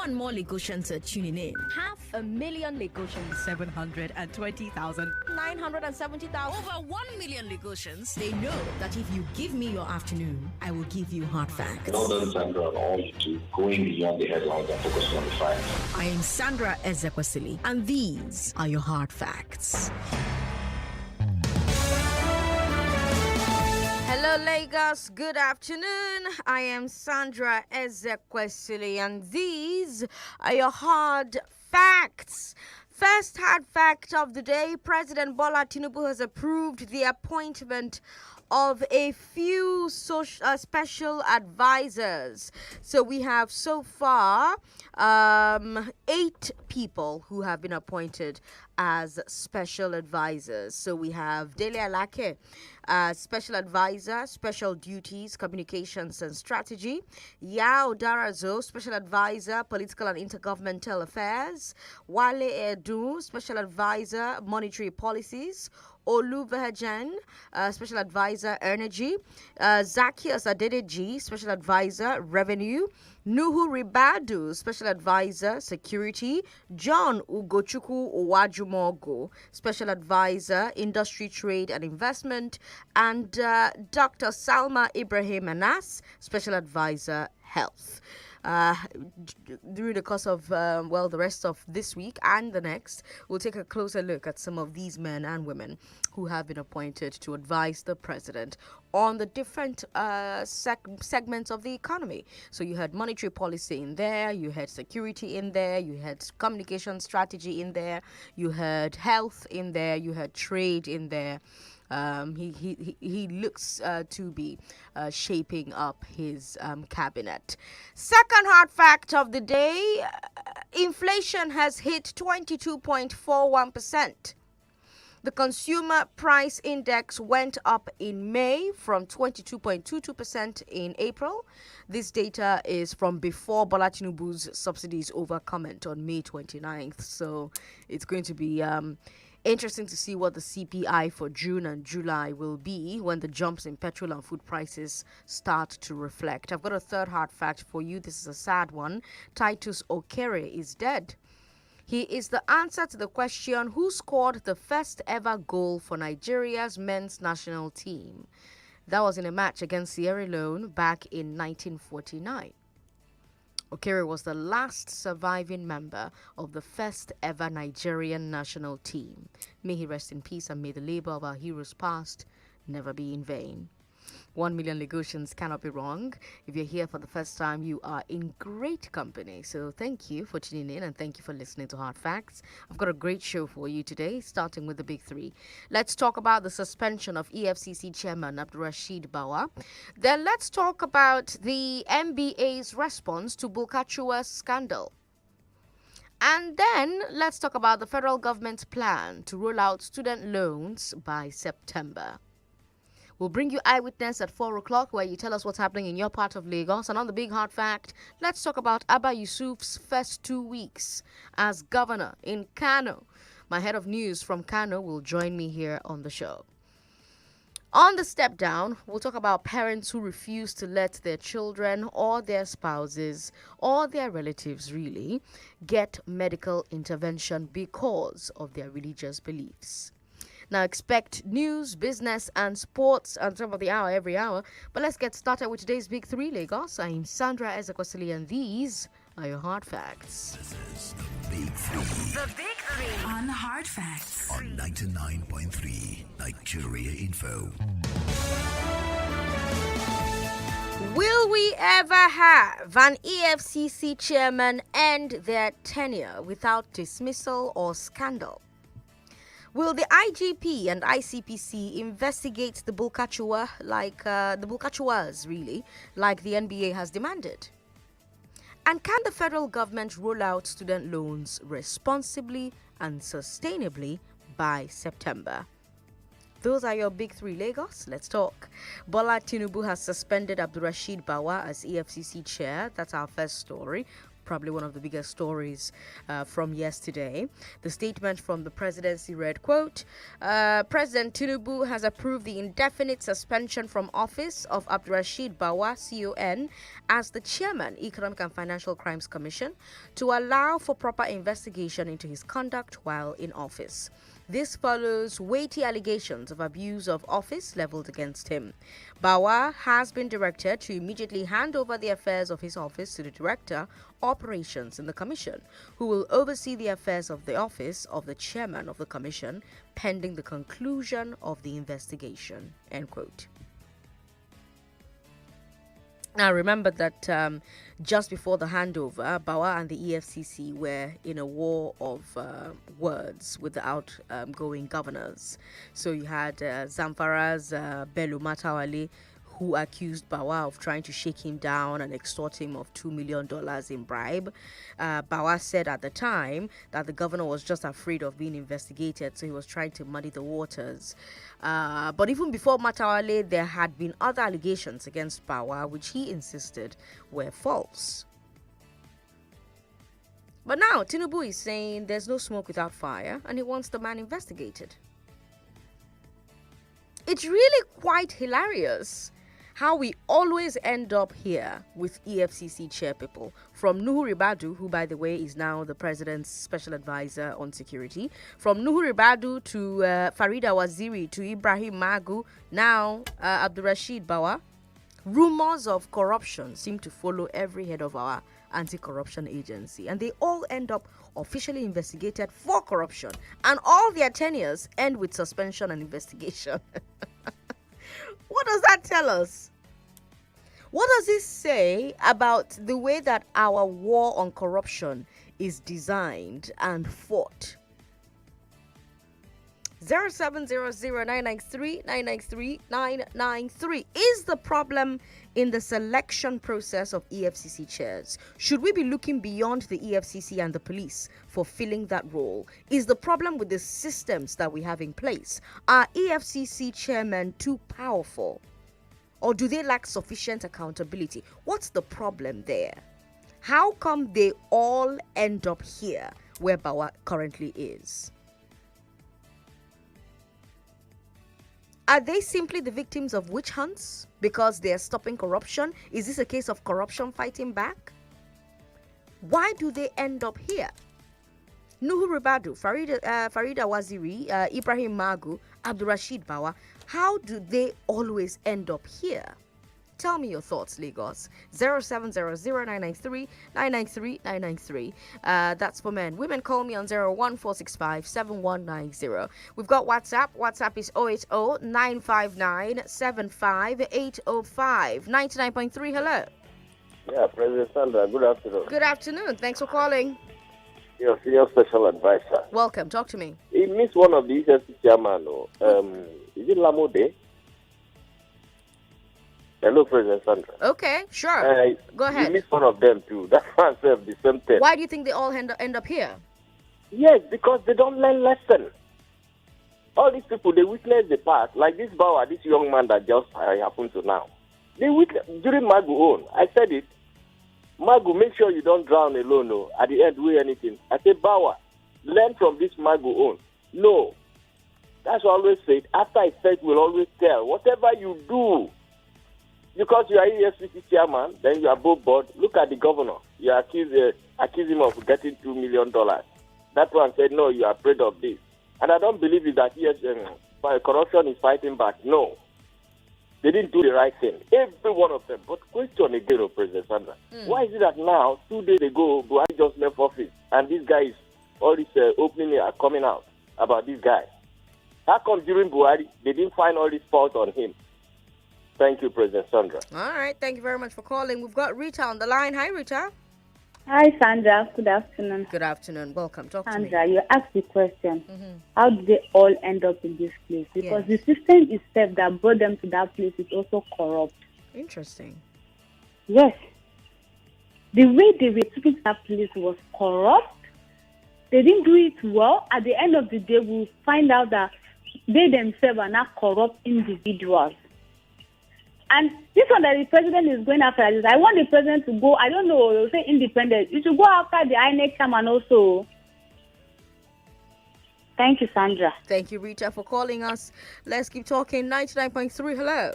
1 more Lagosians are tuning in. 500,000 Lagosians. 720,000. 970,000. Over 1 million Lagosians. They know that if you give me your afternoon, I will give you hard facts. Well done, Sandra, on all you do, going beyond the headlines and focusing on the facts. I am Sandra Ezekwesili, and these are your hard facts. Hello, Lagos. Good afternoon. I am Sandra Ezekwesili, and these are your hard facts. First hard fact of the day: President Bola Tinubu has approved the appointment of a few special advisors. So we have so far 8 people who have been appointed as special advisors. So we have Dele Alake, special advisor, special duties, communications and strategy. Yao Darazo, special advisor, political and intergovernmental affairs. Wale Edu, special advisor, monetary policies. Olu Vehajan, special advisor, energy. Zacchaeus Adedeji, special advisor, revenue. Nuhu Ribadu, special advisor, security. John Ugochukwu Owajumogo, special advisor, industry, trade and investment. And Dr. Salma Ibrahim Anas, special advisor, health. During the course of, the rest of this week and the next, we'll take a closer look at some of these men and women who have been appointed to advise the president on the different segments of the economy. So you had monetary policy in there, you had security in there, you had communication strategy in there, you had health in there, you had trade in there. He looks to be shaping up his cabinet. Second hard fact of the day: inflation has hit 22.41%. The consumer price index went up in May from 22.22% in April. This data is from before Bola Tinubu's subsidies over comment on May 29th. So it's going to be interesting to see what the CPI for June and July will be when the jumps in petrol and food prices start to reflect. I've got a third hard fact for you. This is a sad one. Titus Okere is dead. He is the answer to the question, who scored the first ever goal for Nigeria's men's national team? That was in a match against Sierra Leone back in 1949. Okere was the last surviving member of the first ever Nigerian national team. May he rest in peace, and may the labor of our heroes past never be in vain. 1 million Lagosians cannot be wrong. If you're here for the first time, you are in great company. So thank you for tuning in, and thank you for listening to Hard Facts. I've got a great show for you today, starting with the big 3. Let's talk about the suspension of EFCC Chairman Abdurrashid Bawa. Then let's talk about the MBA's response to Bulkachuwas scandal. And then let's talk about the federal government's plan to roll out student loans by September. We'll bring you Eyewitness at 4 o'clock, where you tell us what's happening in your part of Lagos. And on the big hard fact, let's talk about Abba Yusuf's first 2 weeks as governor in Kano. My head of news from Kano will join me here on the show. On the step down, we'll talk about parents who refuse to let their children or their spouses or their relatives really get medical intervention because of their religious beliefs. Now expect news, business and sports on top of the hour every hour. But let's get started with today's Big 3, Lagos. I'm Sandra Ezekwesili, and these are your hard facts. This is the Big 3. The Big 3 on Hard Facts on 99.3 Nigeria Info. Will we ever have an EFCC chairman end their tenure without dismissal or scandal? Will the IGP and ICPC investigate the Bulkachua like the Bulkachuwas, really, like the NBA has demanded? And can the federal government roll out student loans responsibly and sustainably by September? Those are your Big 3, Lagos. Let's talk. Bola Tinubu has suspended Abdurrashid Bawa as EFCC chair. That's our first story. probably one of the biggest stories from yesterday. The statement from the presidency read, quote, President Tinubu has approved the indefinite suspension from office of Abdurrashid Bawa, CON, as the chairman, Economic and Financial Crimes Commission, to allow for proper investigation into his conduct while in office. This follows weighty allegations of abuse of office leveled against him. Bawa has been directed to immediately hand over the affairs of his office to the Director, Operations in the Commission, who will oversee the affairs of the office of the Chairman of the Commission pending the conclusion of the investigation. End quote. Now, remember that just before the handover, Bawa and the EFCC were in a war of words with the outgoing governors. So you had Zamfara's Bello Matawale, who accused Bawa of trying to shake him down and extort him of $2 million in bribe. Bawa said at the time that the governor was just afraid of being investigated, so he was trying to muddy the waters. But even before Matawale, there had been other allegations against Bawa, which he insisted were false. But now, Tinubu is saying there's no smoke without fire, and he wants the man investigated. It's really quite hilarious how we always end up here with EFCC chair people, from Nuhu Ribadu, who, by the way, is now the president's special advisor on security, from Nuhu Ribadu to Farida Waziri to Ibrahim Magu, now Abdurrashid Bawa. Rumors of corruption seem to follow every head of our anti-corruption agency, and they all end up officially investigated for corruption, and all their tenures end with suspension and investigation. What does that tell us? What does this say about the way that our war on corruption is designed and fought? 0700-993-993-993. Is the problem in the selection process of EFCC chairs? Should we be looking beyond the EFCC and the police for filling that role? Is the problem with the systems that we have in place? Are EFCC chairmen too powerful? Or do they lack sufficient accountability? What's the problem there? How come they all end up here where Bawa currently is? Are they simply the victims of witch hunts because they are stopping corruption? Is this a case of corruption fighting back? Why do they end up here? Nuhu Ribadu, Farida Waziri, Ibrahim Magu, Abdurrashid Bawa, how do they always end up here? Tell me your thoughts, Lagos. 0700-993-993-993. That's for men. Women, call me on 01465-7190. We've got WhatsApp. WhatsApp is 080-959-75805. 99.3, hello. Yeah, President Sandra, good afternoon. Good afternoon. Thanks for calling. Your senior special advisor. Welcome. Talk to me. He missed one of the EFCC chairman. Is it Lamode? Hello, President Sandra. Okay, sure. Go ahead. He missed one of them too. That's why I said the same thing. Why do you think they all end up here? Yes, because they don't learn lesson. All these people, they witness the past. Like this Bauer, this young man that just happened to now. They witness during Magu own. I said it. Magu, make sure you don't drown alone. No. At the end, do anything. I said, Bauer, learn from this Magu own. No. That's what I always say. After I said, we'll always tell. Whatever you do, because you are EFCC chairman, then you are both board. Look at the governor. You accuse him of getting $2 million. That one said, no, you are afraid of this. And I don't believe it that yes, corruption is fighting back. No. They didn't do the right thing. Every one of them. But question again, President Sandra. Why is it that now, 2 days ago, Buhari just left office, and these guys, all this opening are coming out about this guy? How come during Buhari, they didn't find all this fault on him? Thank you, President Sandra. All right. Thank you very much for calling. We've got Rita on the line. Hi, Rita. Hi, Sandra. Good afternoon. Good afternoon. Welcome. Talk to me. Sandra, you asked the question, how did they all end up in this place? Because the system itself that brought them to that place is also corrupt. Interesting. Yes. The way they were taking that place was corrupt. They didn't do it well. At the end of the day, we'll find out that they themselves are not corrupt individuals. And this one that the president is going after this, I want the president to go, I don't know, say independent. You should go after the INEC chairman also. Thank you, Sandra. Thank you, Rita, for calling us. Let's keep talking. 99.3, hello.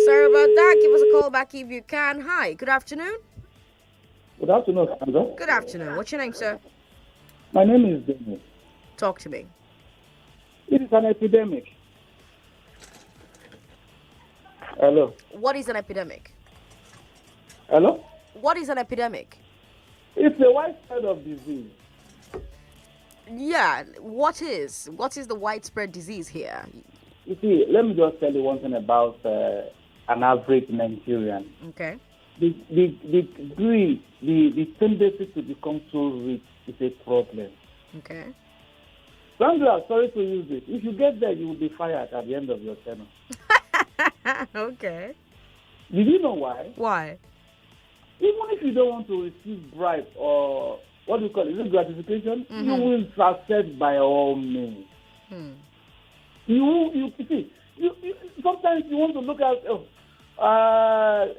Sorry about that. Give us a call back if you can. Hi, good afternoon. Good afternoon, Sandra. Good afternoon. What's your name, sir? My name is Dennis. Talk to me. It is an epidemic. Hello. What is an epidemic? Hello? What is an epidemic? It's a widespread of disease. Yeah, what is the widespread disease here? You see, let me just tell you one thing about an average Nigerian. Okay. The tendency to become so rich is a problem. Okay. Sandra, sorry to use it. If you get there, you will be fired at the end of your tenure. Okay. Did you know why? Why? Even if you don't want to receive bribe or what do you call it? Is it gratification? Mm-hmm. You will accept by all means. You see, sometimes you want to look at,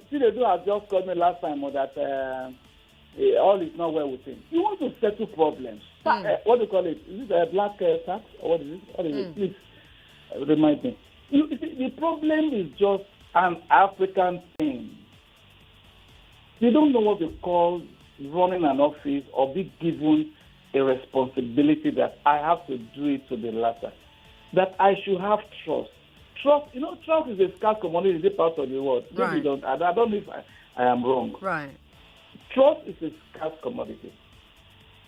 Chinedu has just called me last time that all is not well with him. You want to settle problems. What do you call it? Is it a black tax? Or what is it? What is it? Please remind me. You see, the problem is just an African thing. They don't know what they call running an office or be given a responsibility that I have to do it to the latter. That I should have trust. Trust, trust is a scarce commodity in this part of the world. Right. I don't know if I am wrong. Right. Trust is a scarce commodity.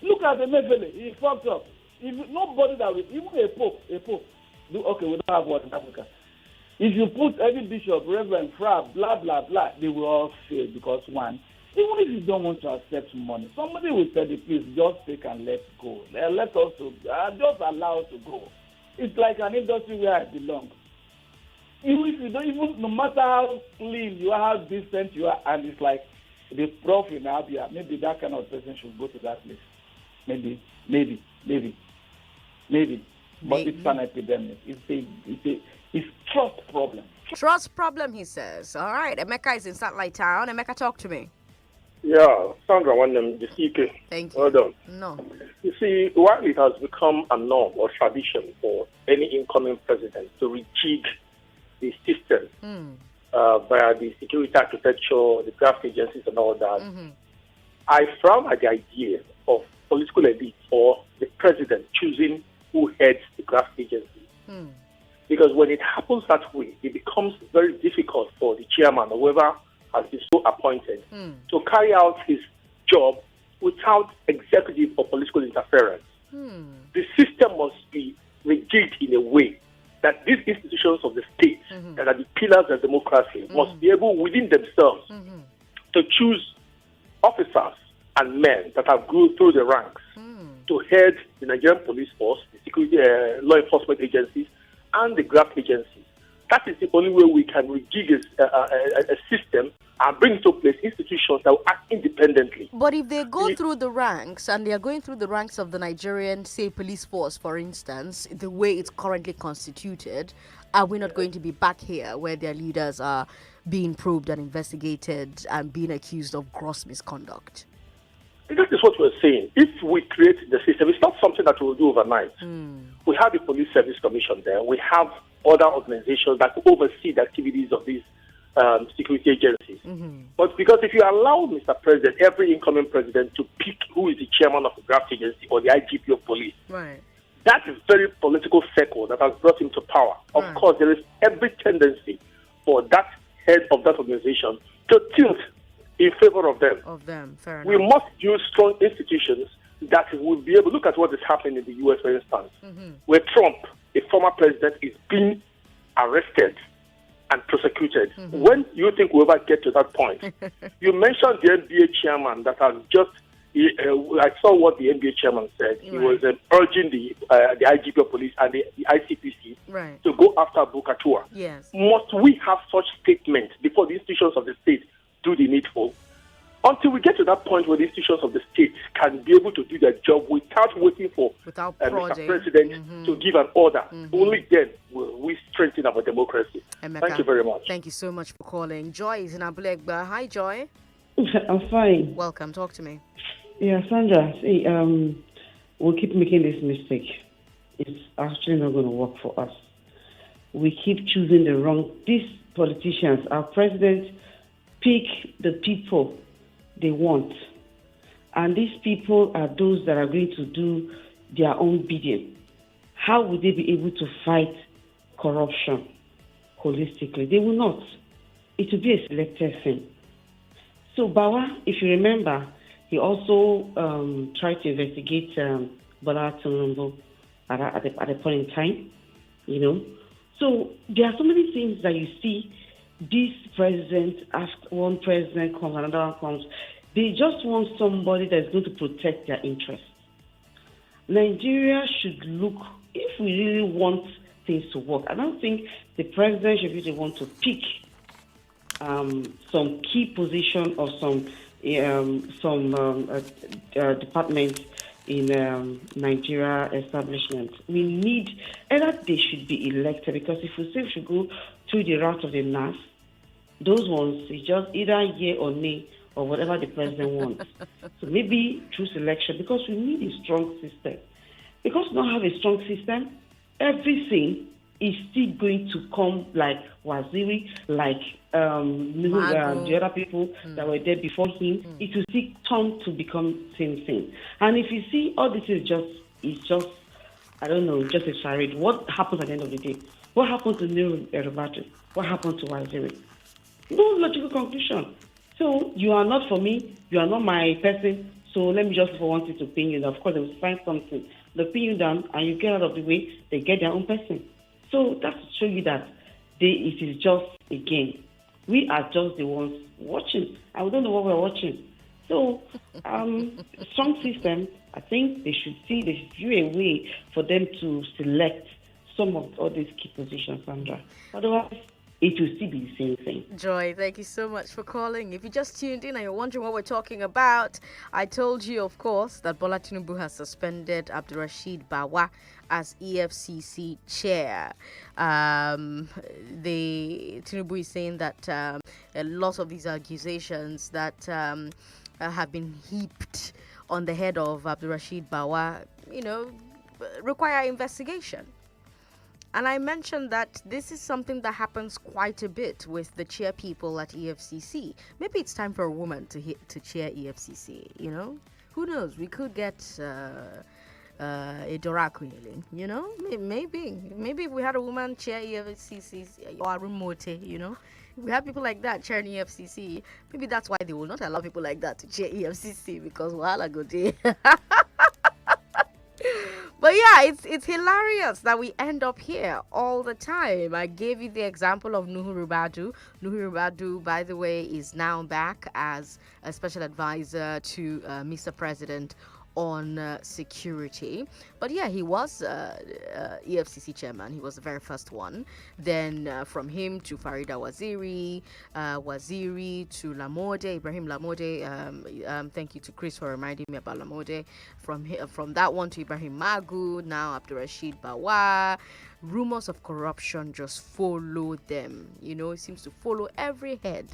Look at the Mefele. He fucked up. If nobody that will, even a pope, okay, we don't have one in Africa. If you put every bishop, reverend, frab, blah, blah, blah, they will all fail because one, even if you don't want to accept money, somebody will tell you, please just take and let go. Let us just allow us to go. It's like an industry where I belong. Even if you don't, no matter how clean you are, how decent you are, and it's like the prof in Abia, maybe that kind of person should go to that place. Maybe. But it's an epidemic. It's trust problem. Trust problem, he says. All right, Emeka is in Satellite Town. Emeka, talk to me. Yeah, Sandra, one them the CK. Thank you. Well done. No. You see, while it has become a norm or tradition for any incoming president to rejig the system via the security architecture, the draft agencies and all that, I frown at the idea of political elite or the president choosing who heads the draft agency. Because when it happens that way, it becomes very difficult for the chairman or whoever has been so appointed to carry out his job without executive or political interference. The system must be rejigged in a way that these institutions of the state that are the pillars of democracy must be able within themselves to choose officers and men that have grown through the ranks to head the Nigerian police force, the security law enforcement agencies, and the graft agencies. That is the only way we can rejig a system and bring into place institutions that will act independently. But if they go through the ranks, and they are going through the ranks of the Nigerian, say, police force, for instance, the way it's currently constituted, are we not going to be back here where their leaders are being probed and investigated and being accused of gross misconduct? That is what we're saying. If we create the system, it's not something that we'll do overnight. We have the Police Service Commission there. We have other organizations that oversee the activities of these security agencies. But because if you allow, Mr. President, every incoming president to pick who is the chairman of the draft agency or the IGP of police, that is very political circle that has brought him to power. Of course, there is every tendency for that head of that organization to tilt in favor of them. Fair enough. We must use strong institutions that will be able to look at what is happening in the U.S., for instance, where Trump, a former president, is being arrested and prosecuted. When you think we'll ever get to that point? You mentioned the NBA chairman that has just, I saw what the NBA chairman said. He was urging the IGP of police and the ICPC to go after Bulkachua. Yes. Must we have such statements before the institutions of the state do the needful? Until we get to that point where the institutions of the state can be able to do their job without waiting for Mr. President to give an order, only then will we strengthen our democracy. Emeka. Thank you very much. Thank you so much for calling. Joy is in Abulegba. Hi, Joy. I'm fine. Welcome. Talk to me. Yeah, Sandra, see, we'll keep making this mistake. It's actually not going to work for us. We keep choosing the wrong. These politicians, our president, pick the people they want. And these people are those that are going to do their own bidding. How would they be able to fight corruption holistically? They will not. It will be a selective thing. So Bawa, if you remember, he also tried to investigate Bola Tinubu at a point in time, So there are so many things that you see. This president, after one president comes, another one comes. They just want somebody that's going to protect their interests. Nigeria should look, if we really want things to work, I don't think the president should be the one to pick some key position or some departments in Nigeria establishment. We need, either they should be elected, because if we say we should go through the route of the NAS, those ones, it's just either yay or nay, or whatever the president wants. So maybe through selection, because we need a strong system. Because we don't have a strong system, everything is still going to come like Waziri, like the other people that were there before him. It will still turn to become same thing. And if you see, all this is just I don't know, just a charade. What happens at the end of the day? What happened to Nero Erubatu? What happened to Waziri? No logical conclusion. So you are not for me, you are not my person, so let me just for one thing to pin you down. Of course, they will find something. They pin you down and you get out of the way, they get their own person. So that's to show you that it is just a game. We are just the ones watching, and we don't know what we're watching. So, strong system, I think they should view a way for them to select some of all these key positions, Sandra. Otherwise, it will still be the same thing. Joy, thank you so much for calling. If you just tuned in and you're wondering what we're talking about, I told you, of course, that Bola Tinubu has suspended Abdurrashid Bawa as EFCC chair. The Tinubu is saying that a lot of these accusations that have been heaped on the head of Abdurrashid Bawa, require investigation. And I mentioned that this is something that happens quite a bit with the chair people at EFCC. Maybe it's time for a woman to chair EFCC, Who knows? We could get a Dorakwili, Maybe if we had a woman chair EFCC or a remote, If we have people like that chairing EFCC, maybe that's why they will not allow people like that to chair EFCC, because wahala go there. But yeah, it's hilarious that we end up here all the time. I gave you the example of Nuhu Rubadu. Nuhu Rubadu, by the way, is now back as a special advisor to Mr. President on security. But yeah, he was EFCC chairman. He was the very first one. Then from him to Farida Waziri, Waziri to Lamode, Ibrahim Lamode. Thank you to Chris for reminding me about Lamode. From that one to Ibrahim Magu, now Abdurrashid Bawa. Rumors of corruption just follow them. It seems to follow every head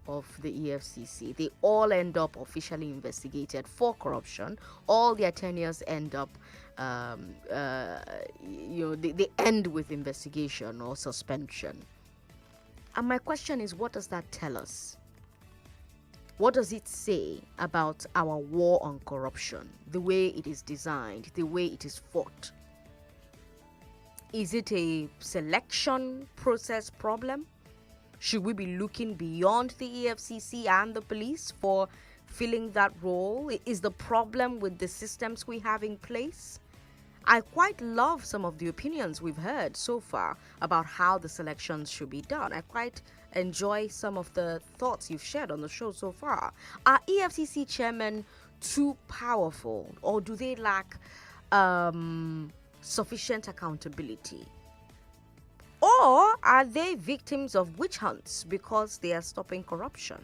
of the EFCC. They all end up officially investigated for corruption. All their tenures end up, they end with investigation or suspension. And my question is, what does that tell us? What does it say about our war on corruption, the way it is designed, the way it is fought? Is it a selection process problem? Should we be looking beyond the EFCC and the police for filling that role? Is the problem with the systems we have in place? I quite love some of the opinions we've heard so far about how the selections should be done. I quite enjoy some of the thoughts you've shared on the show so far. Are EFCC chairmen too powerful, or do they lack sufficient accountability? Or are they victims of witch hunts because they are stopping corruption?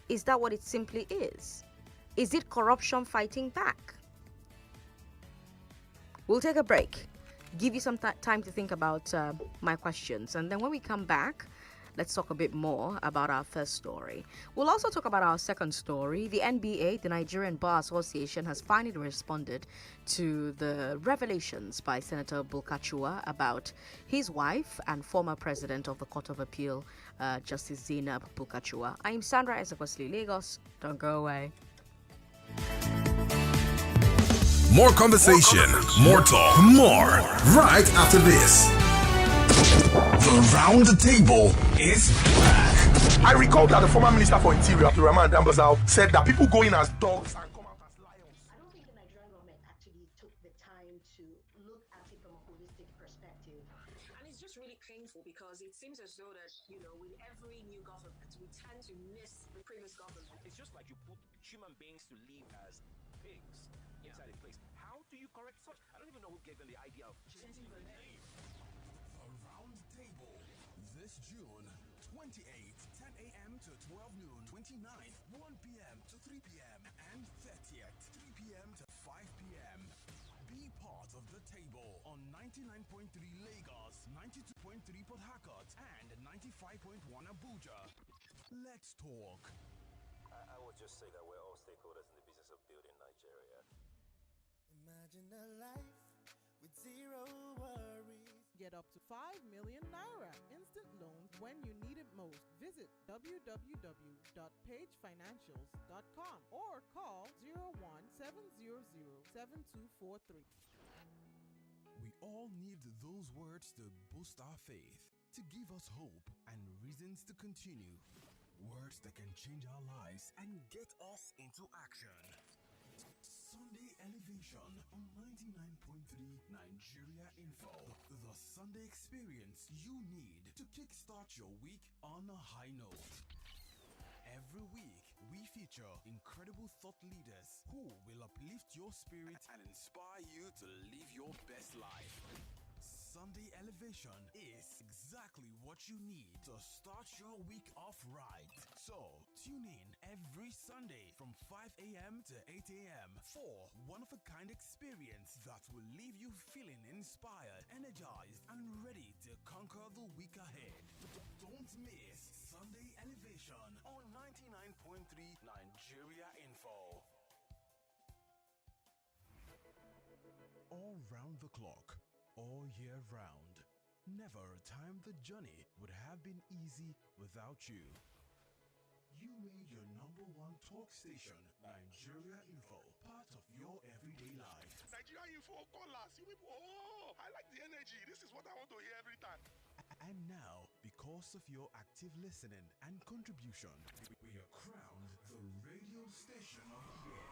Is that what it simply is? Is it corruption fighting back? We'll take a break, give you some time to think about my questions. And then when we come back, Let's talk a bit more about our first story. We'll also talk about our second story. The NBA, the Nigerian Bar Association, has finally responded to the revelations by Senator Bulkachua about his wife and former president of the Court of Appeal, Justice Zainab Bulkachua. I'm Sandra Ezekwesili, Lagos. Don't go away. More conversation, more talk, more right after this. The round table is back. I recall that the former Minister for Interior, Abdulrahman Dambazao, said that people go in as dogs and come out as lions. I don't think the Nigerian government actually took the time to look at it from a holistic perspective. And it's just really painful because it seems as though that, with every new government, we tend to miss the previous government. It's just like you put human beings to live as pigs inside a place. How do you correct such? I don't even know who gave them the idea of changing the name. The round table this June 28th, 10 a.m. to 12 noon, 29th, 1 p.m. to 3 p.m. and 30th, 3 p.m. to 5 p.m. Be part of the table on 99.3 Lagos, 92.3 Port Harcourt, and 95.1 Abuja. Let's talk. I would just say that we're all stakeholders in the business of building Nigeria. Imagine a life with zero worries. Get up to 5 million naira instant loans when you need it most. Visit www.pagefinancials.com or call 01-700-7243. We all need those words to boost our faith, to give us hope and reasons to continue. Words that can change our lives and get us into action. Sunday Elevation on 99.3 Nigeria Info. The Sunday experience you need to kickstart your week on a high note. Every week, we feature incredible thought leaders who will uplift your spirit and inspire you to live your best life. Sunday Elevation is exactly what you need to start your week off right. So, tune in every Sunday from 5 a.m. to 8 a.m. for one-of-a-kind experience that will leave you feeling inspired, energized, and ready to conquer the week ahead. Don't miss Sunday Elevation on 99.3 Nigeria Info. All round the clock, all year round. Never a time the journey would have been easy without you. You made your number one talk station, Nigeria Info, part of your everyday life. Nigeria Info, call us. You people, I like the energy. This is what I want to hear every time. And now, because of your active listening and contribution, we are crowned the radio station of the year.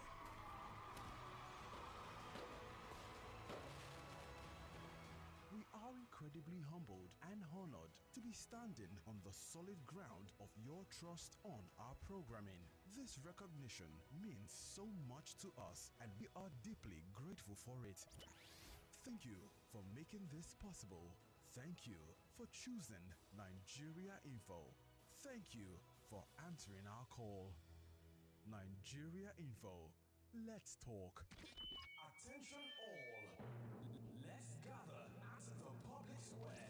We are incredibly humbled and honored to be standing on the solid ground of your trust on our programming. This recognition means so much to us, and we are deeply grateful for it. Thank you for making this possible. Thank you for choosing Nigeria Info. Thank you for answering our call. Nigeria Info. Let's talk. Attention all. Let's gather at the public square,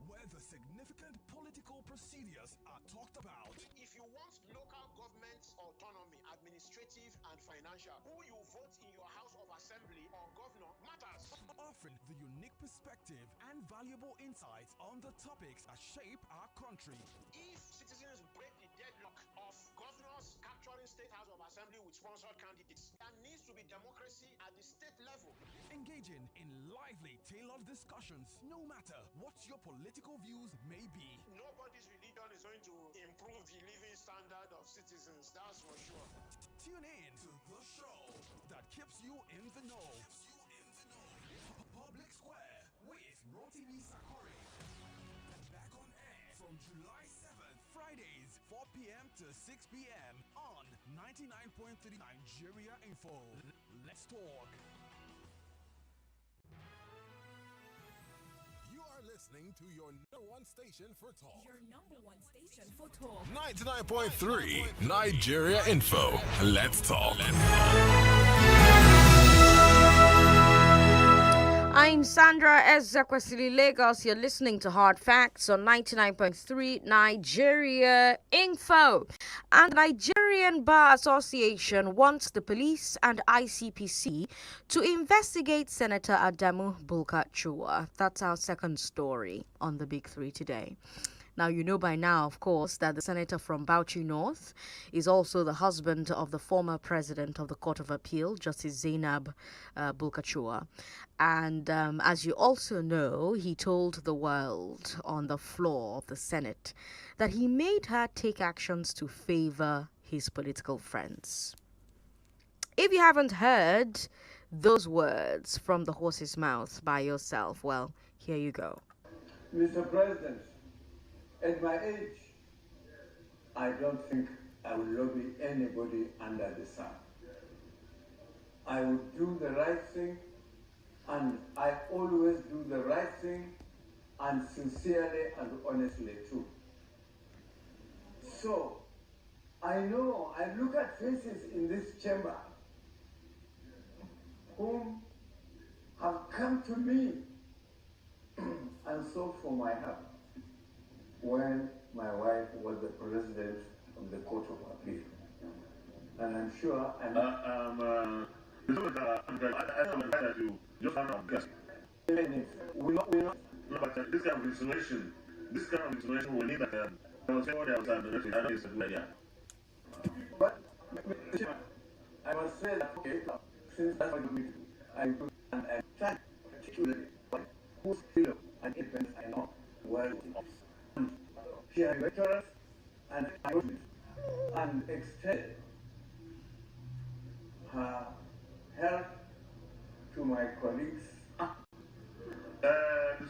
where the significant political procedures are talked about. If you want local government autonomy, administrative and financial, who you vote in your House of Assembly or governor matters. Offering the unique perspective and valuable insights on the topics that shape our country. If citizens break the deadlock of governors capturing State House of Assembly with sponsored candidates, there needs to be democracy at the state level. Engaging in lively, tailored discussions, no matter what your political views may be. Nobody's religion is going to improve the living standard of citizens, that's for sure. Tune in to the show that keeps you in the know. Public Square with Rotimi Sakori. Back on air from July 7th, Fridays, 4 p.m. to 6 p.m. on 99.3 Nigeria Info. Let's talk. You are listening to your number one station for talk. Your number one station for talk. 99.3 Nigeria Info. Let's talk. I'm Sandra Ezekwesili, Lagos. You're listening to Hard Facts on 99.3 Nigeria Info. And the Nigerian Bar Association wants the police and ICPC to investigate Senator Adamu Bulkachuwa. That's our second story on the Big Three today. Now, you know by now, of course, that the senator from Bauchi North is also the husband of the former president of the Court of Appeal, Justice Zainab Bulkachuwa. And as you also know, he told the world on the floor of the Senate that he made her take actions to favor his political friends. If you haven't heard those words from the horse's mouth by yourself, well, here you go. Mr. President, at my age, I don't think I will lobby anybody under the sun. I would do the right thing, and I always do the right thing, and sincerely and honestly too. So, I know, I look at faces in this chamber whom have come to me and sought for my help when my wife was the president of the Court of Appeal. And I'm sure I don't that you just found out guess. We not, but this kind of insinuation, we need that I will say what I was saying, I know it's a good idea. But I must say that, okay, since that's what we do, I do, and I try particularly whose freedom and independence I know well and share lecturers and and extend her help to my colleagues.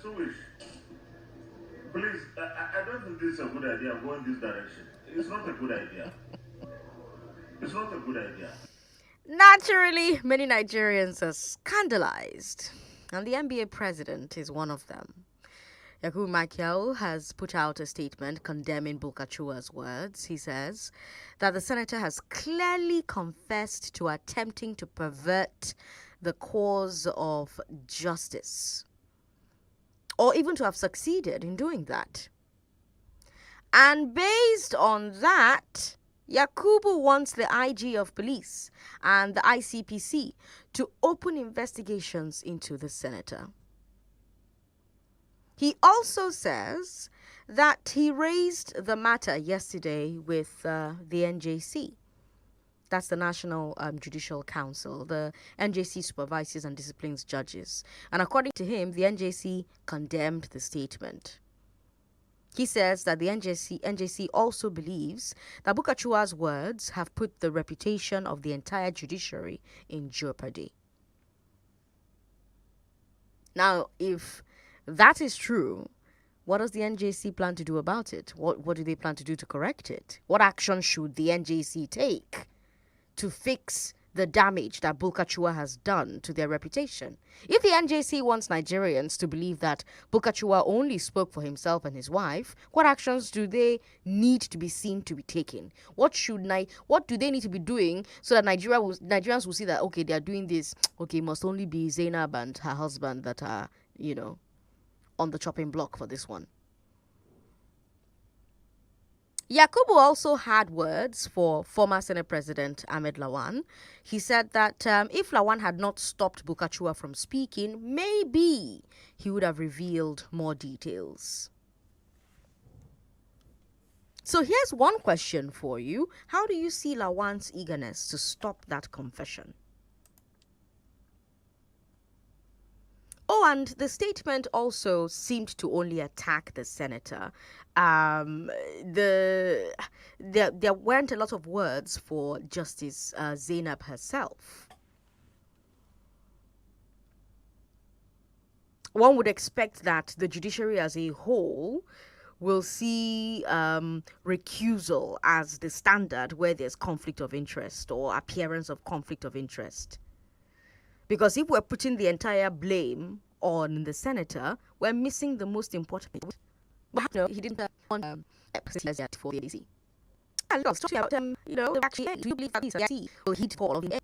So wish. Please, I don't think this is a good idea going this direction. It's not a good idea. It's not a good idea. Naturally, many Nigerians are scandalized, and the NBA president is one of them. Yakubu Makiao has put out a statement condemning Bulkachuwa's words. He says that the senator has clearly confessed to attempting to pervert the cause of justice, or even to have succeeded in doing that. And based on that, Yakubu wants the IG of police and the ICPC to open investigations into the senator. He also says that he raised the matter yesterday with the NJC. That's the National Judicial Council. The NJC supervises and disciplines judges. And according to him, the NJC condemned the statement. He says that the NJC also believes that Bulkachuwa's words have put the reputation of the entire judiciary in jeopardy. Now, if that is true, what does the NJC plan to do about it? What do they plan to do to correct it? What action should the NJC take to fix the damage that Bulkachuwa has done to their reputation? If the NJC wants Nigerians to believe that Bulkachuwa only spoke for himself and his wife, what actions do they need to be seen to be taken? What do they need to be doing so that Nigerians will see that, okay, they are doing this, okay, it must only be Zainab and her husband that are, on the chopping block for this one. Yakubu also had words for former Senate President Ahmed Lawan. He said that if Lawan had not stopped Bulkachuwa from speaking, maybe he would have revealed more details. So here's one question for you. How do you see Lawan's eagerness to stop that confession? Oh, and the statement also seemed to only attack the senator. There weren't a lot of words for Justice Zainab herself. One would expect that the judiciary as a whole will see recusal as the standard where there's conflict of interest or appearance of conflict of interest. Because if we're putting the entire blame on the senator, we're missing the most important. But no, he didn't want for the ADC. And talking about actually, do you believe that the ADC will heed call of the?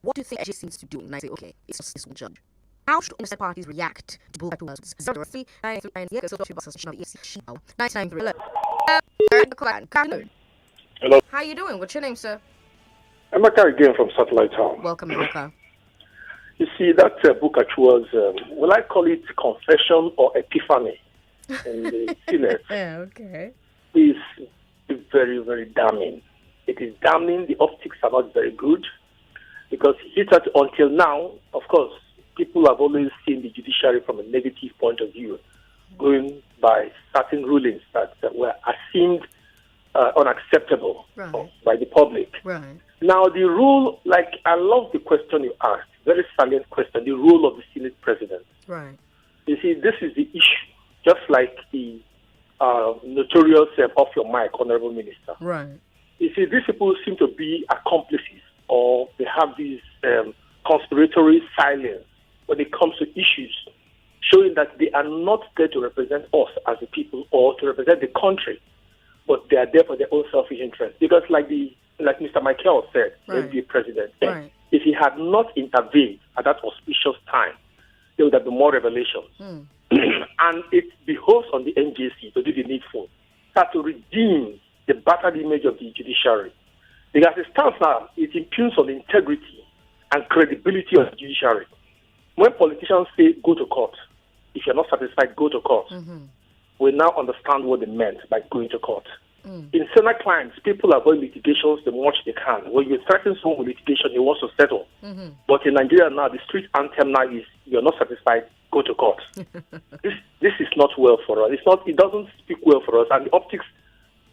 What do you think ADC needs to do? And I say, okay, it's just this one judge. How should interested parties react to Bulkachuwas? 03939. Hello. How you doing? What's your name, sir? Emeka again from Satellite Town. Welcome, Emeka. You see, that Bulkachuwas, will I call it confession or epiphany in the Senate? Okay. Is very, very damning. It is damning. The optics are not very good because until now, of course, people have always seen the judiciary from a negative point of view, going by certain rulings that were assumed unacceptable by the public. Right. Now, the rule, I love the question you asked, very salient question, the role of the Senate President. Right. You see, this is the issue, just like the notorious off your mic, Honorable Minister. Right. You see, these people seem to be accomplices, or they have this conspiratory silence when it comes to issues, showing that they are not there to represent us as a people or to represent the country, but they are there for their own selfish interest. Because like Mr. Michael said, right. the president, if he had not intervened at that auspicious time, there would have been more revelations. And it behoves on the NJC to do the needful, start to redeem the battered image of the judiciary. Because it stands now, it impugns on the integrity and credibility of the judiciary. When politicians say go to court, if you're not satisfied, go to court, we now understand what they meant by going to court. In Senate clients, people avoid litigations the much they can. When you threaten someone with litigation, he wants to settle. But in Nigeria now, the street anthem now is, you're not satisfied, go to court. This is not well for us. It doesn't speak well for us, and the optics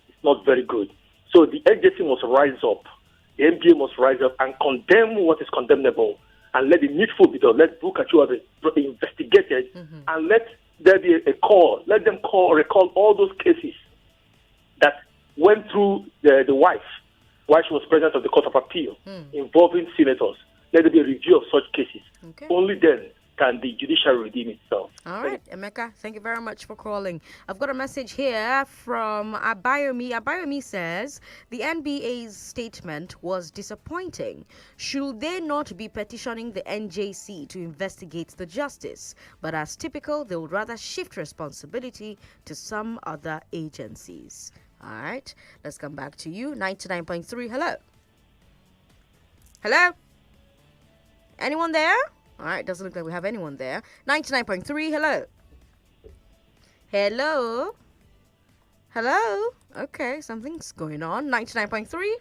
is not very good. So the agency must rise up, the NBA must rise up and condemn what is condemnable, and let the needful be done. Let Bulkachua be investigated, and let there be a call. Let them recall all those cases that went through the wife while she was president of the Court of Appeal involving senators. Let there be a review of such cases. Okay. Only then can the judiciary redeem itself. All right, Emeka, thank you very much for calling. I've got a message here from Abayomi. Abayomi says, the NBA's statement was disappointing. Should they not be petitioning the NJC to investigate the justice? But as typical, they would rather shift responsibility to some other agencies. All right, let's come back to you. 99.3, hello. Hello? Anyone there? All right, doesn't look like we have anyone there. 99.3, hello. Hello? Hello? Okay, something's going on. 99.3?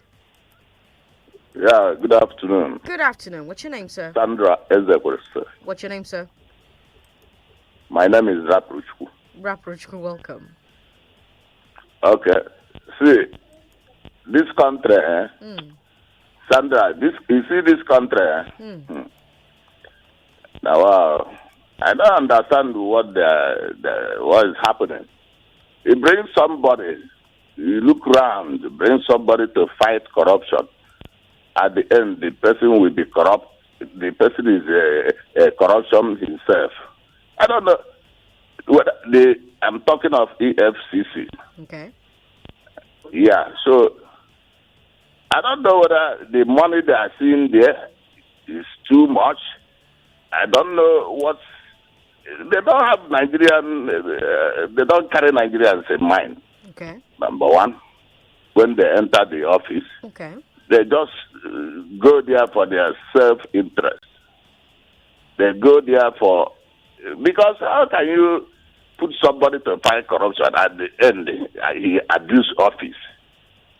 Yeah, good afternoon. Good afternoon. What's your name, sir? Sandra Ezekwesili. What's your name, sir? My name is Rapruchku. Rapruchku, welcome. Okay. See, this country, Sandra, you see this country, Now, I don't understand what what is happening. You bring somebody, you look around, bring somebody to fight corruption. At the end, the person will be corrupt. The person is a corruption himself. I don't know. I'm talking of EFCC. Okay. Yeah, so I don't know whether the money they are seeing there is too much. I don't know they don't have Nigerian, they don't carry Nigerians in mind. Okay. Number one, when they enter the office, okay, they just go there for their self-interest. They go there because how can you put somebody to fight corruption at the end? He abuse office.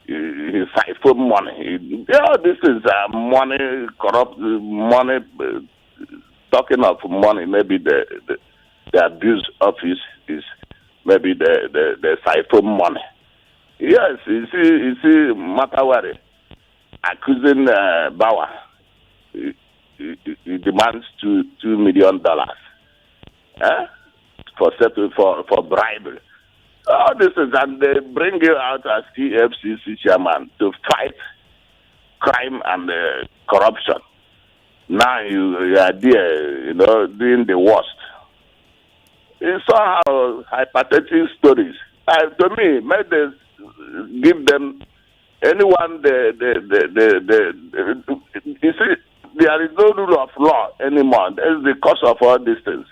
He siphon money. This is money, corrupt money. Talking of money, maybe the abuse office is maybe the siphon money. Yes, you see, Matawari accusing Bauer. He demands $2 million for bribery. All this is, and they bring you out as EFCC Chairman to fight crime and corruption. Now you are there, doing the worst. It's somehow hypothetical stories. To me, maybe they give them anyone. You see, there is no rule of law anymore. That is the cause of all these things.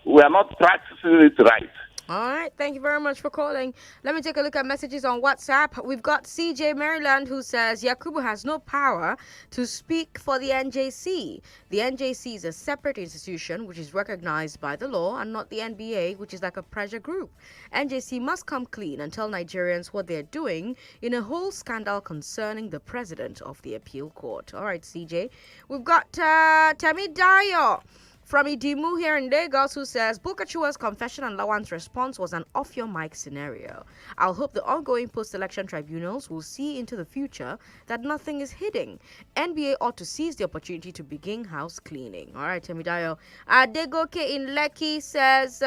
We are not practicing it right. All right, thank you very much for calling. Let me take a look at messages on WhatsApp. We've got CJ Maryland who says Yakubu has no power to speak for the NJC. The NJC is a separate institution which is recognized by the law and not the NBA, which is like a pressure group. NJC must come clean and tell Nigerians what they're doing in a whole scandal concerning the president of the appeal court. All right, CJ. We've got Temi Dayo from Idimu here in Lagos, who says Bulkachuwa's confession and Lawan's response was an off-your-mic scenario. I'll hope the ongoing post-election tribunals will see into the future that nothing is hidden. NBA ought to seize the opportunity to begin house cleaning. All right, Temidayo. Adegoke in Lekki says...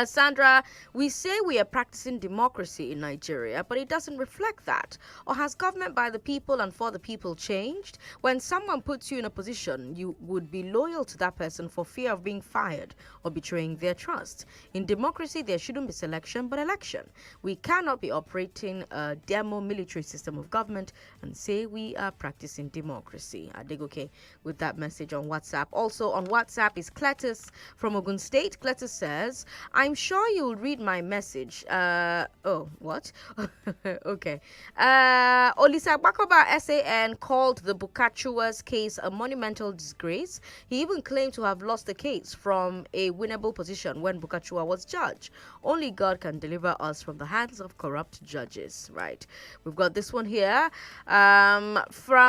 Sandra, we say we are practicing democracy in Nigeria, but it doesn't reflect that. Or has government by the people and for the people changed? When someone puts you in a position, you would be loyal to that person for fear of being fired or betraying their trust. In democracy, there shouldn't be selection, but election. We cannot be operating a demo military system of government and say we are practicing democracy. Adegoke with that message on WhatsApp. Also on WhatsApp is Cletus from Ogun State. Cletus says, I'm sure you'll read my message. What? Okay. Olisa Bakoba SAN called the Bulkachuwas case a monumental disgrace. He even claimed to have lost the case from a winnable position when Bulkachua was judge. Only God can deliver us from the hands of corrupt judges. Right. We've got this one here from...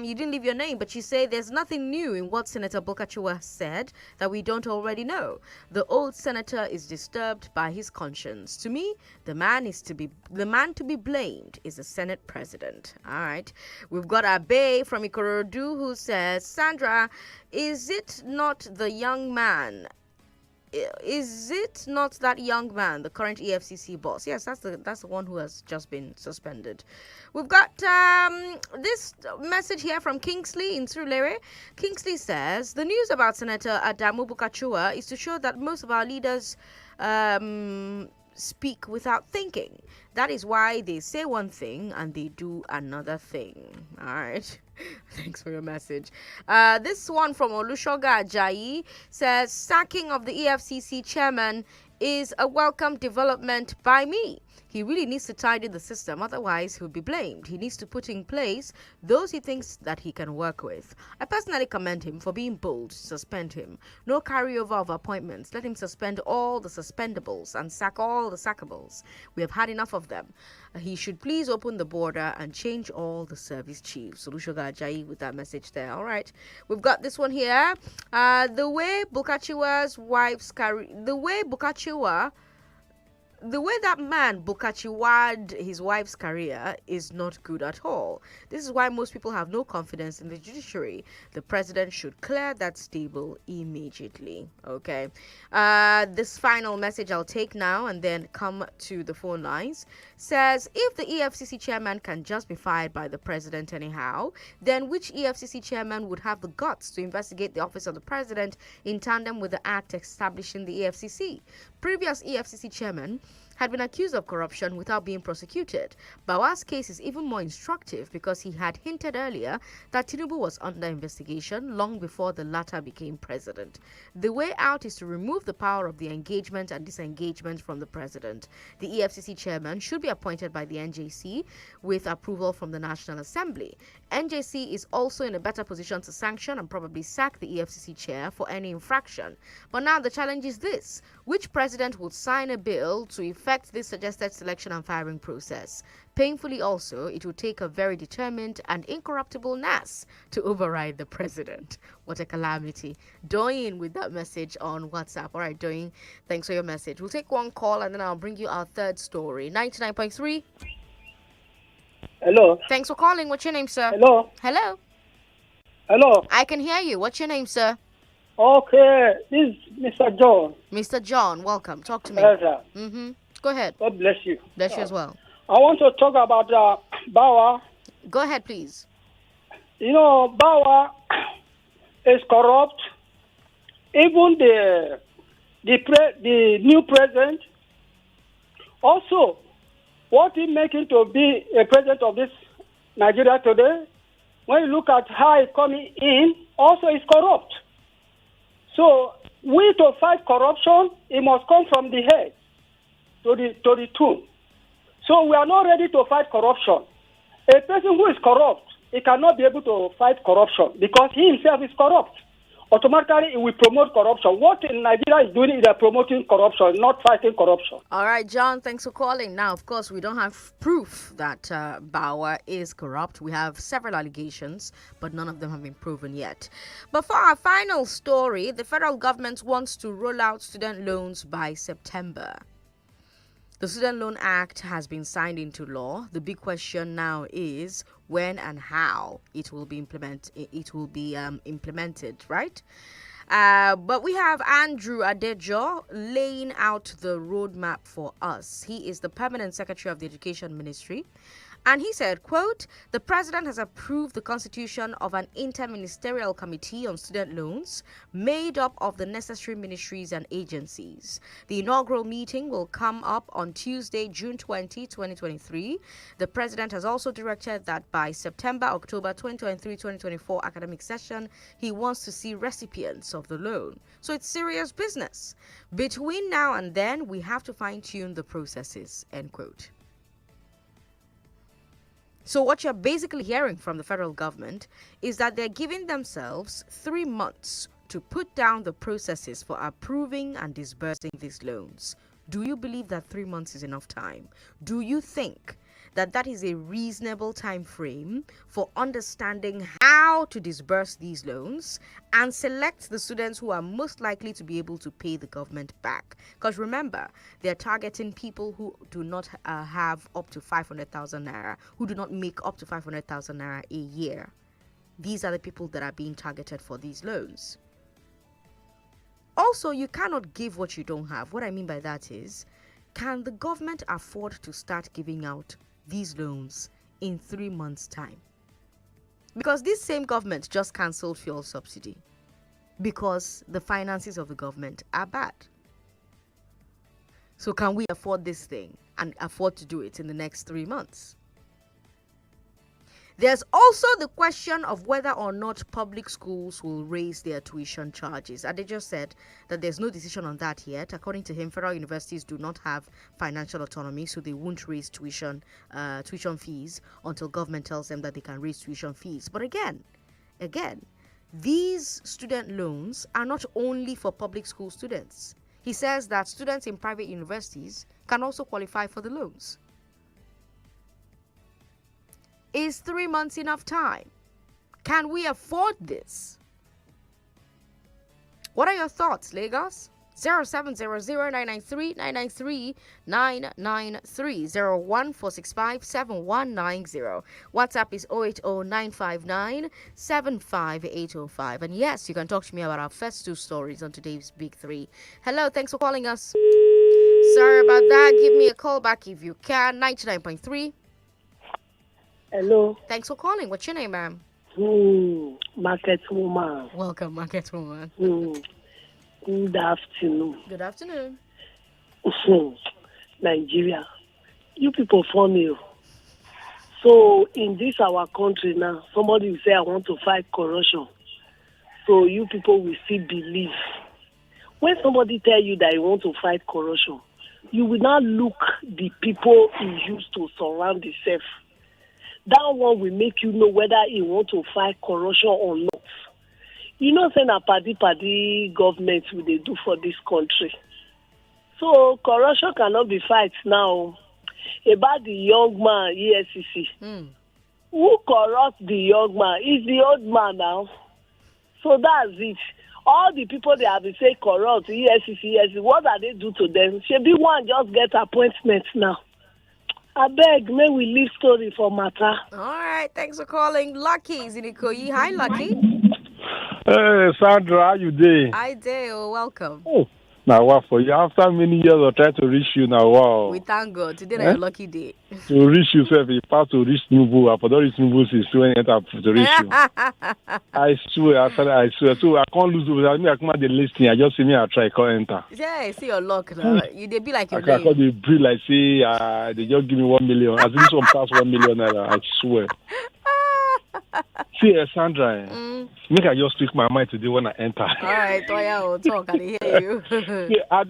You didn't leave your name, but you say there's nothing new in what Senator Bulkachua said that we don't already know. The old senator is disturbed by his conscience. To me, the man to be blamed is the Senate president. All right. We've got Abe from Ikorodu who says, Sandra, is it not the young man? Is it not that young man, the current EFCC boss? Yes, that's the one who has just been suspended. We've got this message here from Kingsley in Surulere. Kingsley says, the news about Senator Adamu Bulkachua is to show that most of our leaders speak without thinking. That is why they say one thing and they do another thing. All right. Thanks for your message. This one from Olushoga Ajayi says, sacking of the EFCC chairman is a welcome development by me. He really needs to tidy the system, otherwise he'll be blamed. He needs to put in place those he thinks that he can work with. I personally commend him for being bold to suspend him. No carryover of appointments. Let him suspend all the suspendables and sack all the sackables. We have had enough of them. He should please open the border and change all the service chiefs. Solushoga Ajayi with that message there. All right. We've got this one here. The way that man Bulkachuwa'd his wife's career is not good at all. This is why most people have no confidence in the judiciary. The president should clear that stable immediately. Okay. This final message I'll take now and then come to the phone lines says, if the EFCC chairman can just be fired by the president anyhow, then which EFCC chairman would have the guts to investigate the office of the president in tandem with the act establishing the EFCC? Previous EFCC chairman had been accused of corruption without being prosecuted. Bawa's case is even more instructive because he had hinted earlier that Tinubu was under investigation long before the latter became president. The way out is to remove the power of the engagement and disengagement from the president. The EFCC chairman should be appointed by the NJC with approval from the National Assembly. NJC is also in a better position to sanction and probably sack the EFCC chair for any infraction. But now the challenge is this: which president would sign a bill to effect this suggested selection and firing process? Painfully also, it would take a very determined and incorruptible NAS to override the president. What a calamity. Doyin with that message on WhatsApp. All right, Doyin, thanks for your message. We'll take one call and then I'll bring you our third story. 99.3. Hello. Thanks for calling. What's your name, sir? Hello. Hello. Hello. I can hear you. What's your name, sir? Okay, this is Mr. John. Mr. John, welcome. Talk to me. Yes, sir. Go ahead. God bless you. Bless you as well. I want to talk about Bawa. Go ahead, please. You know, Bawa is corrupt. Even the new president. Also, what he making to be a president of this Nigeria today? when you look at how it's coming in, also is corrupt. So we to fight corruption, it must come from the head to the tomb. So we are not ready to fight corruption. A person who is corrupt, he cannot be able to fight corruption because he himself is corrupt. Automatically, it will promote corruption. What in Nigeria is doing is they're promoting corruption, not fighting corruption. All right, John, thanks for calling. Now, of course, we don't have proof that Bauer is corrupt. We have several allegations, but none of them have been proven yet. But for our final story, the federal government wants to roll out student loans by September. The Student Loan Act has been signed into law. The big question now is when and how it will be implemented, right? But we have Andrew Adejo laying out the roadmap for us. He is the Permanent Secretary of the Education Ministry. And he said, quote, the president has approved the constitution of an interministerial committee on student loans made up of the necessary ministries and agencies. The inaugural meeting will come up on Tuesday, June 20, 2023. The president has also directed that by September, October 2023-2024 academic session, he wants to see recipients of the loan. So it's serious business. Between now and then, we have to fine-tune the processes, end quote. So what you're basically hearing from the federal government is that they're giving themselves 3 months to put down the processes for approving and disbursing these loans. Do you believe that 3 months is enough time? Do you think that that is a reasonable time frame for understanding how to disburse these loans and select the students who are most likely to be able to pay the government back? Because remember, they're targeting people who do not have up to 500,000 naira, who do not make up to 500,000 naira a year. These are the people that are being targeted for these loans. Also, you cannot give what you don't have. What I mean by that is, can the government afford to start giving out these loans in 3 months' time? Because this same government just cancelled fuel subsidy because the finances of the government are bad. So can we afford this thing and afford to do it in the next 3 months? There's also the question of whether or not public schools will raise their tuition charges. Adejo said that there's no decision on that yet. According to him, federal universities do not have financial autonomy, so they won't raise tuition fees until government tells them that they can raise tuition fees. But again, these student loans are not only for public school students. He says that students in private universities can also qualify for the loans. Is 3 months enough time? Can we afford this? What are your thoughts, Lagos? 0700-993-993-993 014657190. WhatsApp is 080-959-75805. And yes, you can talk to me about our first two stories on today's Big Three. Hello, thanks for calling us. Sorry about that. Give me a call back if you can. 99.3. Hello. Thanks for calling. What's your name, ma'am? Market woman. Welcome, Market woman. Good afternoon. Good afternoon. Nigeria. You people funny. So in this our country now, somebody will say I want to fight corruption. So you people will still believe. When somebody tell you that you want to fight corruption, you will not look the people he used to surround himself. That one will make you know whether he want to fight corruption or not. You know, saying a party government will they do for this country. So corruption cannot be fight now. About the young man, EFCC. Who corrupts the young man? Is the old man now. So that's it. All the people they have been saying corrupt, EFCC, what are they do to them? Should be one just get appointments now. I beg, may we leave story for matter. All right, thanks for calling. Lucky is in Ikoyi. Hi, Lucky. Hey, Sandra, how you doing? Hi, Dale. Welcome. Oh, now what for you? After many years of trying to reach you now, wow. We thank God. Today is your lucky day. To reach yourself, you pass to reach Nubu. I forgot reach Nubu is when enter to reach you. I swear. So I can't lose. I mean, I come at the listing. I just see me. I try. I can't enter. Yeah, I see your luck now. You they be like your I can't be breathe like say they just give me 1 million. As if some pass 1 million naira. I swear. See, Sandra, make I just speak my mind today when I enter. All right, Toya will talk. I hear you. At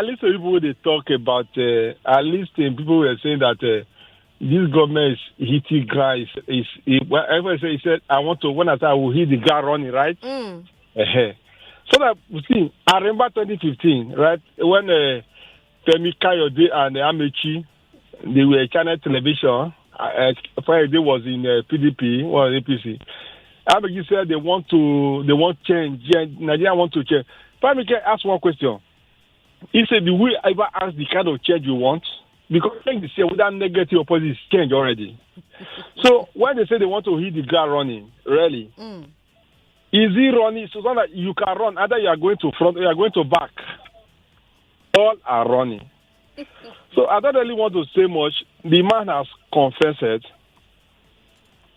least people they talk about. At least people were saying that this government is hitting grass. Whatever he said, I want to. When I said I will hit the ground running, right? So that see, I remember 2015, right, when Femi Kayode and Amechi, they were channel television. Friday was in PDP or APC. Amechi said they want change. Nigeria want to change. Famike asked one question. He said, "Do we ever ask the kind of change you want?" Because like they say, without negative or positive change already. So when they say they want to hit the ground running, really, is it running? So that you can run. Either you are going to front or you are going to back. All are running. So I don't really want to say much. The man has confessed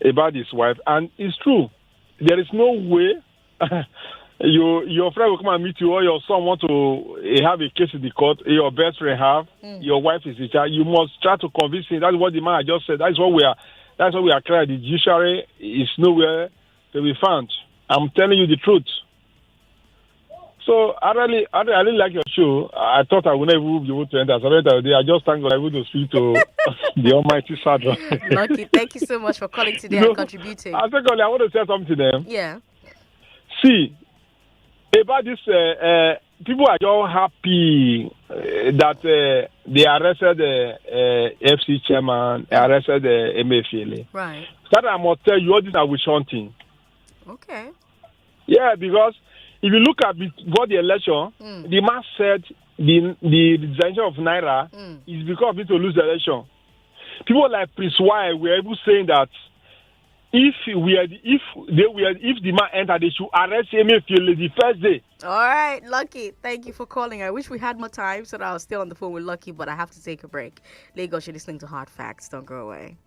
about his wife, and it's true. There is no way your friend will come and meet you, or your son want to have a case in the court. Your best friend have your wife is in charge. You must try to convince him. That's what the man just said. That's what we are crying. The judiciary is nowhere to be found. I'm telling you the truth. So I really like your show. I thought I would never be able to enter. I just thank God I was able to speak to the Almighty Sandra. Lucky, thank you so much for calling today and contributing. I think I want to say something to them. Yeah. See, about this, people are all happy that they arrested the EFCC Chairman, arrested the Emefiele. Right. That I must tell you, all this are witch hunting. Okay. Yeah, because if you look at before the election, the man said the design of Naira is because of it to lose the election. People like Prince Y were able saying that if the man entered, they should arrest Emefiele the first day. All right, Lucky. Thank you for calling. I wish we had more time so that I was still on the phone with Lucky, but I have to take a break. Lagos, you're listening to Hard Facts. Don't go away.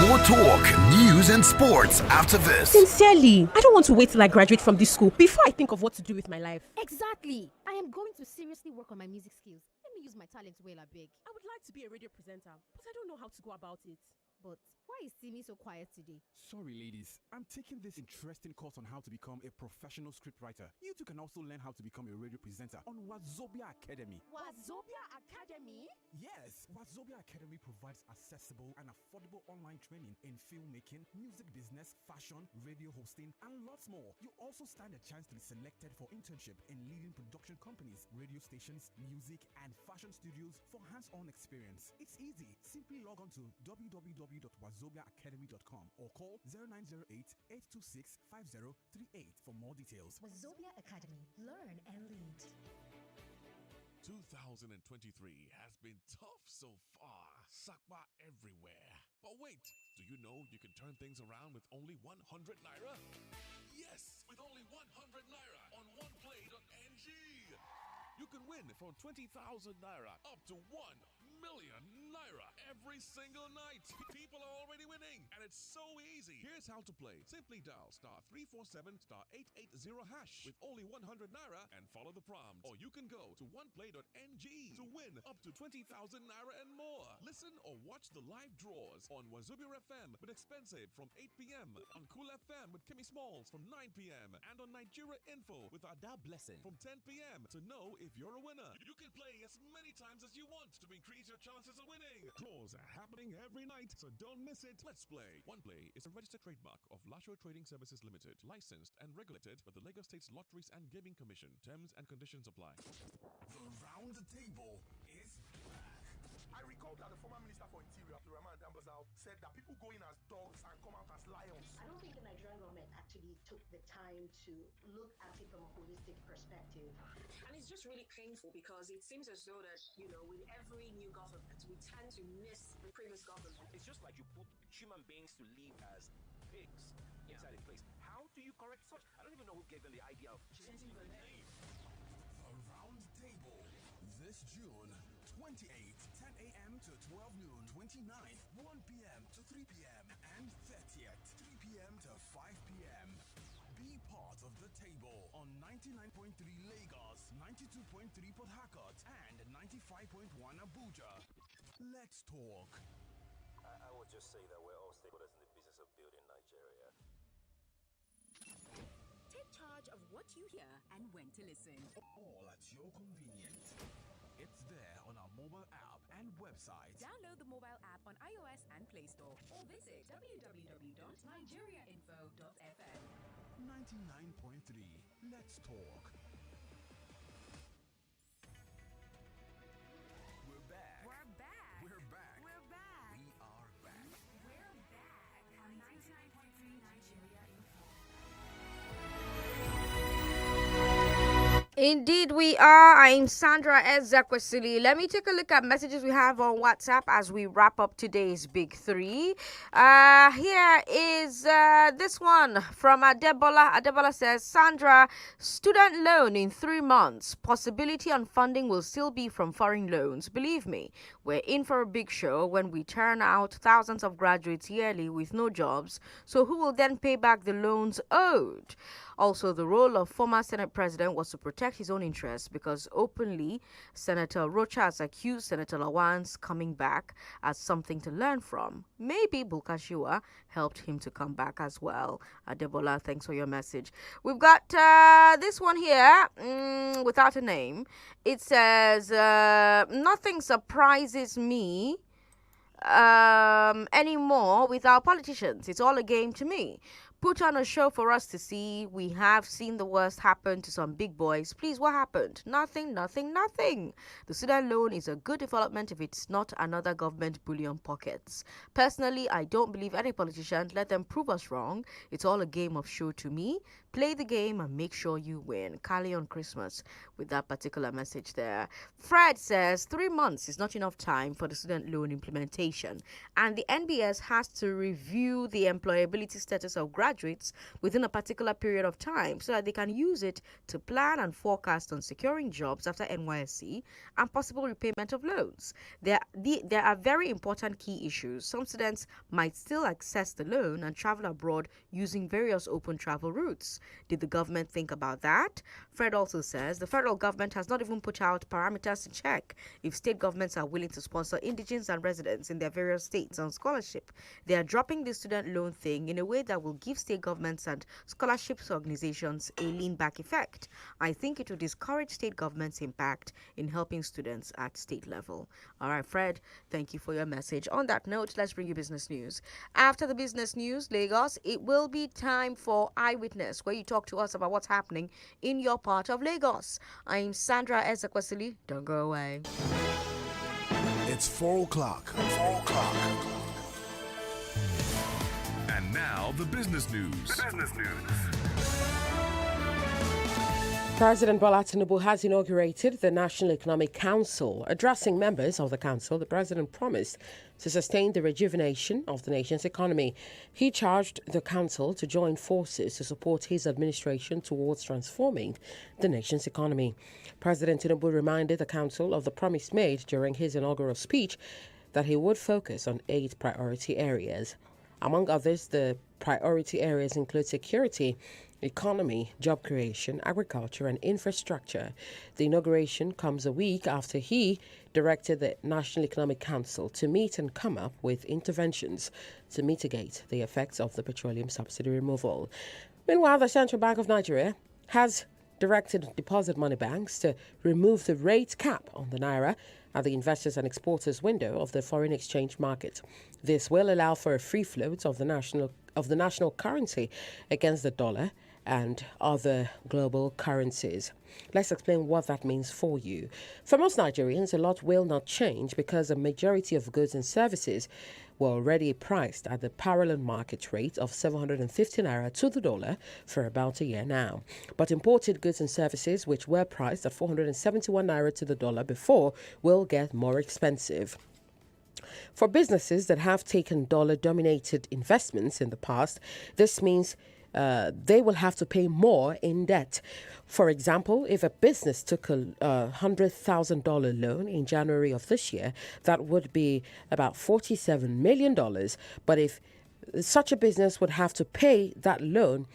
More talk, news, and sports after this. Sincerely, I don't want to wait till I graduate from this school before I think of what to do with my life. Exactly. I am going to seriously work on my music skills. Let me use my talent well, I beg. I would like to be a radio presenter, but I don't know how to go about it. But why is Timmy so quiet today? Sorry, ladies. I'm taking this interesting course on how to become a professional scriptwriter. You too can also learn how to become a radio presenter on Wazobia Academy. Wazobia Academy? Yes, Wazobia Academy provides accessible and affordable online training in filmmaking, music business, fashion, radio hosting, and lots more. You also stand a chance to be selected for internship in leading production companies, radio stations, music, and fashion studios for hands-on experience. It's easy. Simply log on to www.wazobiaacademy.com or call 0908-826-5038 for more details. Wazobia Academy. Learn and lead. 2023 has been tough so far. Sakba everywhere. But wait, do you know you can turn things around with only 100 Naira? Yes, with only 100 Naira on oneplay.ng. You can win from 20,000 Naira up to 1 million Naira every single night. People are already winning, and it's so easy. Here's how to play. Simply dial *347*880# with only 100 Naira and follow the prompt. Or you can go to oneplay.ng to win up to 20,000 Naira and more. Listen or watch the live draws on Wazobia FM with Expensive from 8 p.m. on Cool FM with Kimmy Smalls from 9 p.m. and on Nigeria Info with Ada Blessing from 10 p.m. to know if you're a winner. You can play as many times as you want to increase your chances of winning. Draws are happening every night, so don't miss it. Let's play. OnePlay is a registered trademark of Lasho Trading Services Limited, licensed and regulated by the Lagos State Lotteries and Gaming Commission. Terms and conditions apply. The round table is back. I recall that the former Minister for Interior, Abdulrahman Dambazao, said that people go in as dogs and come out as lions. I don't think the Nigerian government actually took the time to look at it from a holistic perspective. And it's just really painful because it seems as though that, with every new government, we tend to miss the previous government. It's just like you put human beings to live as pigs inside a place. How do you correct such? I don't even know who gave them the idea of changing the name. The round table this June 28th, 10 a.m. to 12 noon, 29th, 1 p.m. to 3 p.m. and 30th, 3 p.m. to 5 p.m. Be part of the table on 99.3 Lagos, 92.3 Port Harcourt, and 95.1 Abuja. Let's talk. would just say that we're all stakeholders in the business of building Nigeria. Take charge of what you hear and when to listen. All at your convenience. It's there on our mobile app and website. Download the mobile app on iOS and Play Store or visit www.nigeriainfo.fm. 99.3. Let's talk. We're back. We're back. We're back. We're back. We are back. We're back on 99.3 Nigeria Info. Indeed, we are. I'm Sandra Ezekwesili. Let me take a look at messages we have on WhatsApp as we wrap up today's Big Three. Here is this one from Adebola. Adebola says, Sandra, student loan in 3 months. Possibility on funding will still be from foreign loans. Believe me, we're in for a big show when we turn out thousands of graduates yearly with no jobs. So who will then pay back the loans owed? Also, the role of former Senate President was to protect his own interests because openly, Senator Rocha has accused Senator Lawan's coming back as something to learn from. Maybe Bulkachuwa helped him to come back as well. Adebola, thanks for your message. We've got this one here without a name. It says, nothing surprises me anymore with our politicians. It's all a game to me. Put on a show for us to see. We have seen the worst happen to some big boys. Please, what happened? Nothing, nothing, nothing. The student loan is a good development if it's not another government bullion pockets. Personally, I don't believe any politician. Let them prove us wrong. It's all a game of show to me. Play the game and make sure you win. Kali on Christmas with that particular message there. Fred says 3 months is not enough time for the student loan implementation, and the NBS has to review the employability status of graduates within a particular period of time so that they can use it to plan and forecast on securing jobs after NYSC and possible repayment of loans. There are very important key issues. Some students might still access the loan and travel abroad using various open travel routes. Did the government think about that? Fred also says the federal government has not even put out parameters to check if state governments are willing to sponsor indigents and residents in their various states on scholarship. They are dropping the student loan thing in a way that will give state governments and scholarships organizations a lean-back effect. I think it will discourage state governments' impact in helping students at state level. All right, Fred, thank you for your message. On that note, let's bring you business news. After the business news, Lagos, it will be time for Eyewitness, where you talk to us about what's happening in your part of Lagos. I'm Sandra Ezekwesili. Don't go away. It's 4 o'clock. 4 o'clock. And now the business news. President Bola Tinubu has inaugurated the National Economic Council. Addressing members of the council, the president promised to sustain the rejuvenation of the nation's economy. He charged the council to join forces to support his administration towards transforming the nation's economy. President Tinubu reminded the council of the promise made during his inaugural speech that he would focus on 8 priority areas. Among others, the priority areas include security, economy, job creation, agriculture, and infrastructure. The inauguration comes a week after he directed the National Economic Council to meet and come up with interventions to mitigate the effects of the petroleum subsidy removal. Meanwhile, the Central Bank of Nigeria has directed deposit money banks to remove the rate cap on the naira at the investors and exporters window of the foreign exchange market. This will allow for a free float of the national currency against the dollar and other global currencies. Let's explain what that means for you. For most Nigerians, a lot will not change because a majority of goods and services were already priced at the parallel market rate of 750 naira to the dollar for about a year now. But imported goods and services, which were priced at 471 naira to the dollar before, will get more expensive. For businesses that have taken dollar-dominated investments in the past, this means they will have to pay more in debt. For example, if a business took a $100,000 loan in January of this year, that would be about $47 million. But if such a business would have to pay that loan,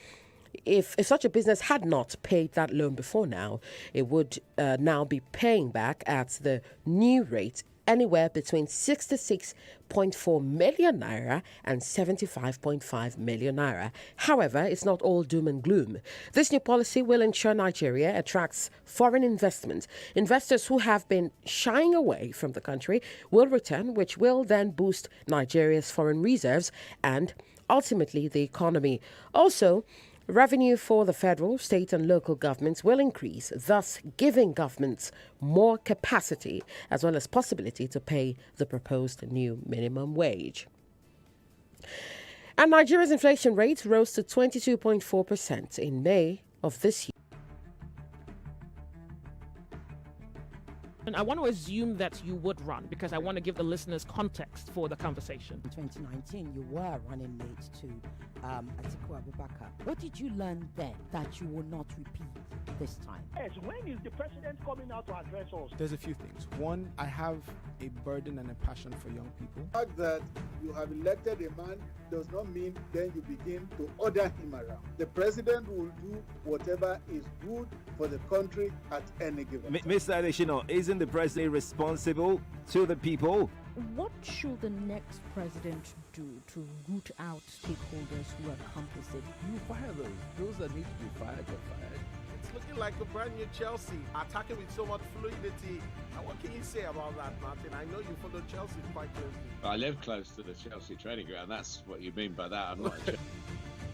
if such a business had not paid that loan before now, it would now be paying back at the new rate anywhere between 66.4 million naira and 75.5 million naira. However, it's not all doom and gloom. This new policy will ensure Nigeria attracts foreign investment. Investors who have been shying away from the country will return, which will then boost Nigeria's foreign reserves and ultimately the economy. Also, revenue for the federal, state and local governments will increase, thus giving governments more capacity as well as possibility to pay the proposed new minimum wage. And Nigeria's inflation rate rose to 22.4% in May of this year. And I want to assume that you would run because I want to give the listeners context for the conversation. In 2019, you were running mate to Atiku Abubakar. What did you learn then that you will not repeat this time? Yes, when is the president coming out to address us? There's a few things. One, I have a burden and a passion for young people. The fact that you have elected a man does not mean then you begin to order him around. The president will do whatever is good for the country at any given time. Mr. Adeshino, isn't the president responsible to the people? What should the next president do to root out stakeholders who are complicit? You fire those that need to be fired are fired. It's looking like a brand new Chelsea, attacking with so much fluidity. And what can you say about that, Martin? I know you follow Chelsea quite closely. I live close to the Chelsea training ground. That's what you mean by that. I'm not.